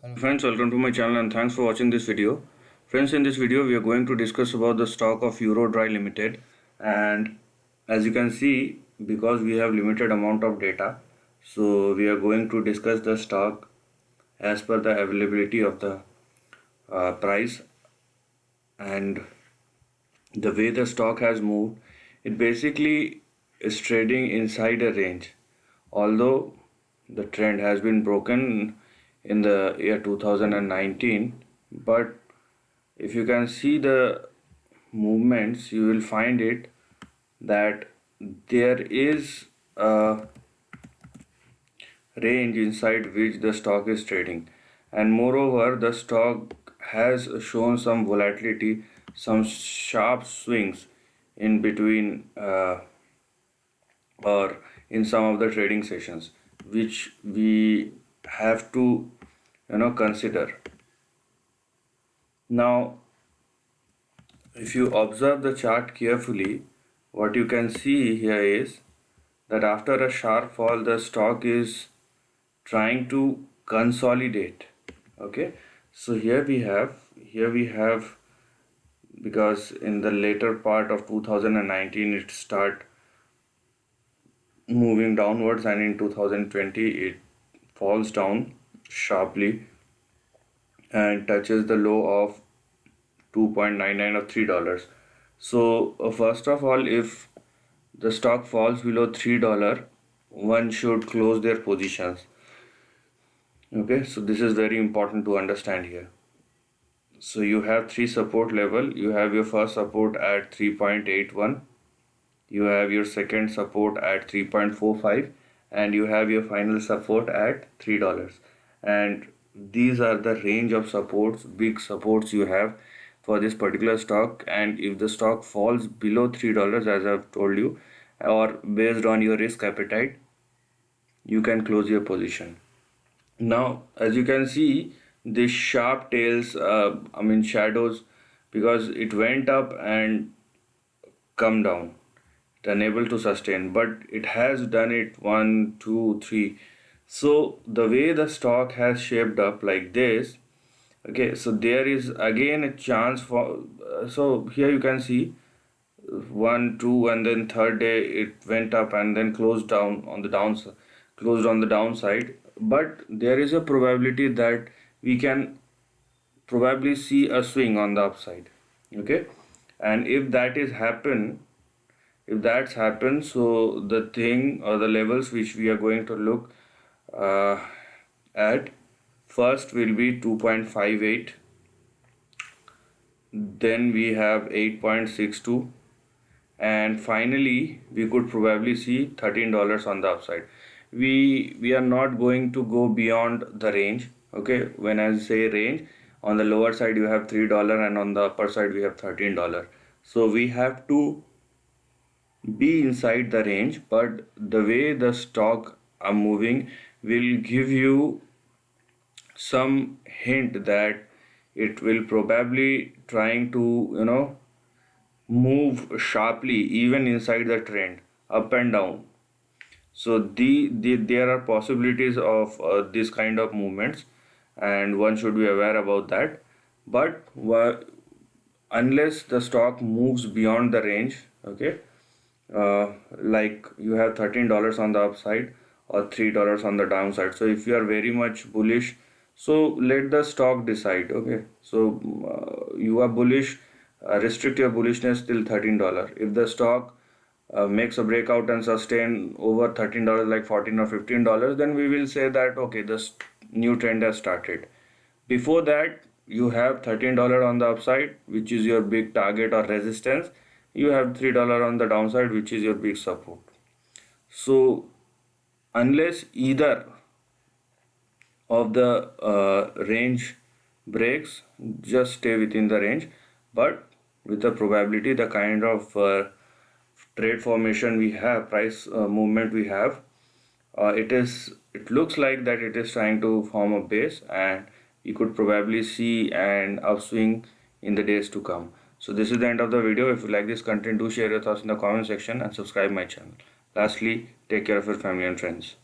Hello friends, welcome to my channel and thanks for watching this video. Friends, in this video we are going to discuss about the stock of Eurodry Limited, and as you can see, because we have limited amount of data, so we are going to discuss the stock as per the availability of the price and the way the stock has moved. It basically is trading inside a range, although the trend has been broken in the year 2019, but if you can see the movements, you will find it that there is a range inside which the stock is trading, and moreover the stock has shown some volatility, some sharp swings in between or in some of the trading sessions, which we have to consider. Now if you observe the chart carefully, what you can see here is that after a sharp fall the stock is trying to consolidate. Okay, so here we have because in the later part of 2019 it start moving downwards, and in 2020 it falls down sharply and touches the low of 2.99 or $3. So first of all, if the stock falls below $3, one should close their positions. Okay, so this is very important to understand here. So you have three support level. You have your first support at 3.81, you have your second support at 3.45, and you have your final support at $3. And these are the range of supports, big supports you have for this particular stock. And if the stock falls below $3, as I've told you, or based on your risk appetite, you can close your position. Now as you can see, this sharp tails, shadows, because it went up and come down, it unable to sustain, but it has done it one, two, three. So the way the stock has shaped up like this, okay, so there is again a chance for so here you can see one, two, and then third day it went up and then closed down on the downside, closed on the downside. But there is a probability that we can probably see a swing on the upside. Okay, and if that's happened, so the thing or the levels which we are going to look uh, at first will be 2.58, then we have 8.62, and finally we could probably see $13 on the upside. We are not going to go beyond the range. Okay, when I say range, on the lower side you have $3 and on the upper side we have $13. So we have to be inside the range, but the way the stock are moving will give you some hint that it will probably trying to move sharply even inside the trend, up and down. So there are possibilities of this kind of movements, and one should be aware about that. But unless the stock moves beyond the range, okay, like you have $13 on the upside or $3 on the downside. So if you are very much bullish, so let the stock decide. Okay, so you are bullish, restrict your bullishness till $13. If the stock makes a breakout and sustain over $13 like 14 or $15, then we will say that okay, this new trend has started. Before that, you have $13 on the upside, which is your big target or resistance. You have $3 on the downside, which is your big support. So unless either of the range breaks, just stay within the range. But with the probability, the kind of trade formation we have, price movement we have, it looks like that it is trying to form a base, and you could probably see an upswing in the days to come. So this is the end of the video. If you like this content, do share your thoughts in the comment section and subscribe my channel. Lastly, take care of your family and friends.